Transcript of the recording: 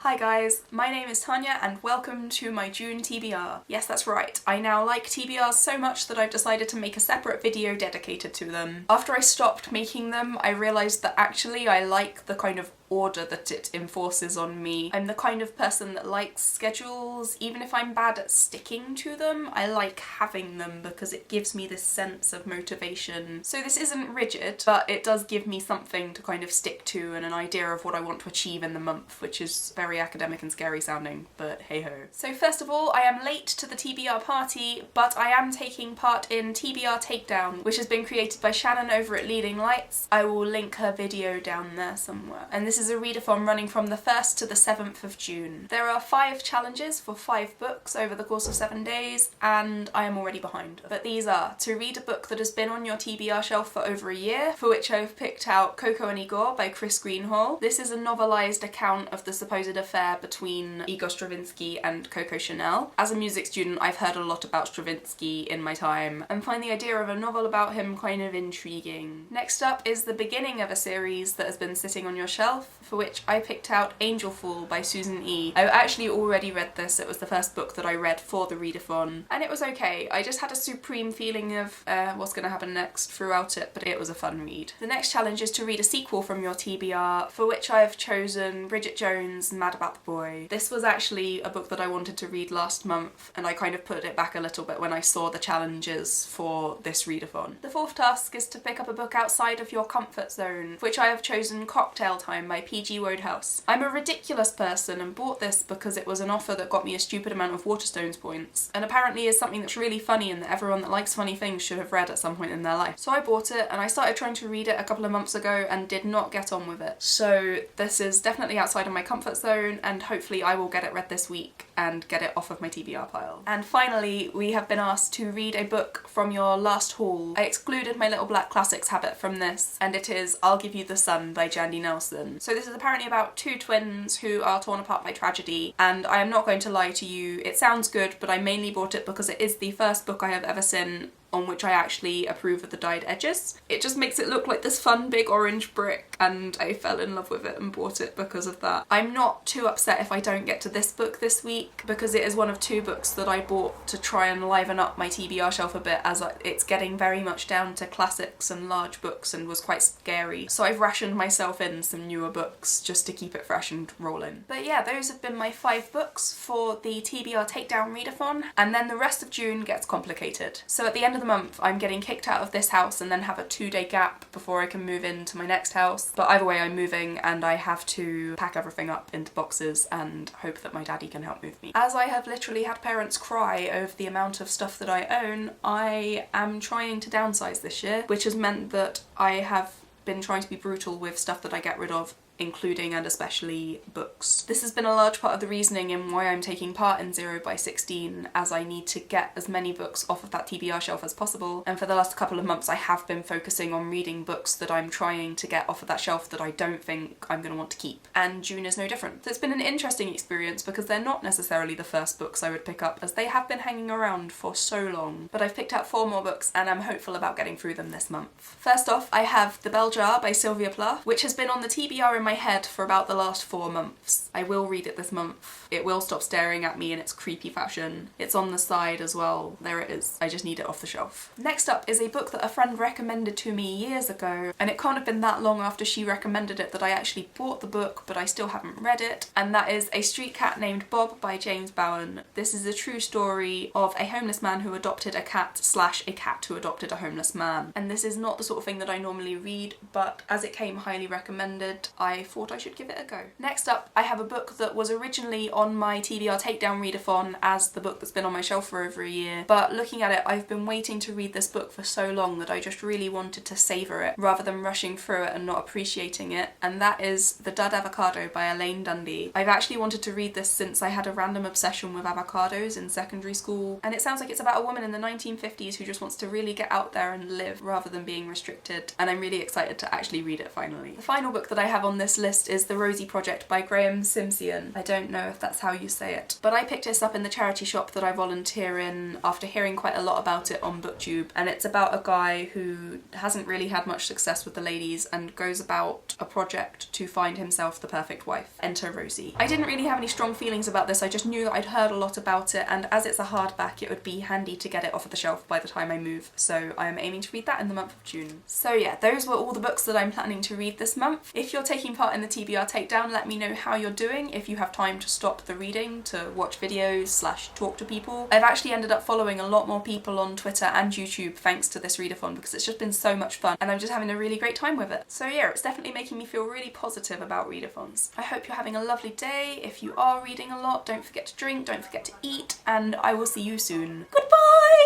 Hi guys, my name is Tania and welcome to my June TBR. Yes, that's right, I now like TBRs so much that I've decided to make a separate video dedicated to them. After I stopped making them, I realised that actually I like the kind of order that it enforces on me. I'm the kind of person that likes schedules, even if I'm bad at sticking to them. I like having them because it gives me this sense of motivation. So this isn't rigid, but it does give me something to kind of stick to and an idea of what I want to achieve in the month, which is very academic and scary sounding, but hey ho. So first of all, I am late to the TBR party, but I am taking part in TBR Takedown, which has been created by Shannon over at Leading Lights. I will link her video down there somewhere. And this is a readathon running from the 1st to the 7th of June. There are 5 challenges for 5 books over the course of 7 days, and I am already behind. But these are to read a book that has been on your TBR shelf for over a year, for which I've picked out Coco Igor by Chris Greenhalgh. This is a novelised account of the supposed affair between Igor Stravinsky and Coco Chanel. As a music student, I've heard a lot about Stravinsky in my time, and find the idea of a novel about him kind of intriguing. Next up is the beginning of a series that has been sitting on your shelf, for which I picked out Angel Fool by Susan E. I've actually already read this, it was the first book that I read for the readathon, and it was okay. I just had a supreme feeling of what's going to happen next throughout it, but it was a fun read. The next challenge is to read a sequel from your TBR, for which I have chosen Bridget Jones' Mad About the Boy. This was actually a book that I wanted to read last month, and I kind of put it back a little bit when I saw the challenges for this readathon. The fourth task is to pick up a book outside of your comfort zone, for which I have chosen Cocktail Time by P.G. Wodehouse. I'm a ridiculous person and bought this because it was an offer that got me a stupid amount of Waterstones points, and apparently is something that's really funny and that everyone that likes funny things should have read at some point in their life. So I bought it and I started trying to read it a couple of months ago and did not get on with it. So this is definitely outside of my comfort zone, and hopefully I will get it read this week and get it off of my TBR pile. And finally, we have been asked to read a book from your last haul. I excluded my Little Black Classics habit from this, and it is I'll Give You the Sun by Jandy Nelson. So this is apparently about 2 twins who are torn apart by tragedy, and I am not going to lie to you, it sounds good, but I mainly bought it because it is the first book I have ever seen on which I actually approve of the dyed edges. It just makes it look like this fun big orange brick, and I fell in love with it and bought it because of that. I'm not too upset if I don't get to this book this week, because it is one of 2 books that I bought to try and liven up my TBR shelf a bit, as it's getting very much down to classics and large books and was quite scary. So I've rationed myself in some newer books just to keep it fresh and rolling. But yeah, those have been my 5 books for the TBR Takedown readathon, and then the rest of June gets complicated. So at the end of the month, I'm getting kicked out of this house and then have a 2-day gap before I can move into my next house. But either way, I'm moving and I have to pack everything up into boxes and hope that my daddy can help move me. As I have literally had parents cry over the amount of stuff that I own, I am trying to downsize this year, which has meant that I have been trying to be brutal with stuff that I get rid of, including and especially books. This has been a large part of the reasoning in why I'm taking part in 0 by 16, as I need to get as many books off of that TBR shelf as possible, and for the last couple of months I have been focusing on reading books that I'm trying to get off of that shelf that I don't think I'm going to want to keep. And June is no different. So it's been an interesting experience because they're not necessarily the first books I would pick up, as they have been hanging around for so long, but I've picked out 4 more books and I'm hopeful about getting through them this month. First off, I have The Bell Jar by Sylvia Plath, which has been on the TBR in my head for about the last 4 months. I will read it this month. It will stop staring at me in its creepy fashion. It's on the side as well. There it is. I just need it off the shelf. Next up is a book that a friend recommended to me years ago, and it can't have been that long after she recommended it that I actually bought the book, but I still haven't read it, and that is A Street Cat Named Bob by James Bowen. This is a true story of a homeless man who adopted a cat / a cat who adopted a homeless man. And this is not the sort of thing that I normally read, but as it came highly recommended, I thought I should give it a go. Next up, I have a book that was originally on my TBR Takedown readathon as the book that's been on my shelf for over a year, but looking at it, I've been waiting to read this book for so long that I just really wanted to savour it rather than rushing through it and not appreciating it, and that is The Dud Avocado by Elaine Dundee. I've actually wanted to read this since I had a random obsession with avocados in secondary school, and it sounds like it's about a woman in the 1950s who just wants to really get out there and live rather than being restricted, and I'm really excited to actually read it finally. The final book that I have on this this list is The Rosie Project by Graham Simsian. I don't know if that's how you say it. But I picked this up in the charity shop that I volunteer in after hearing quite a lot about it on BookTube, and it's about a guy who hasn't really had much success with the ladies and goes about a project to find himself the perfect wife. Enter Rosie. I didn't really have any strong feelings about this, I just knew that I'd heard a lot about it, and as it's a hardback it would be handy to get it off of the shelf by the time I move, so I am aiming to read that in the month of June. So yeah, those were all the books that I'm planning to read this month. If you're taking part in the TBR takedown, let me know how you're doing, if you have time to stop the reading to watch videos / talk to people. I've actually ended up following a lot more people on Twitter and YouTube thanks to this readathon because it's just been so much fun and I'm just having a really great time with it. So yeah, it's definitely making me feel really positive about readathons. I hope you're having a lovely day. If you are reading a lot, don't forget to drink, don't forget to eat, and I will see you soon. Goodbye!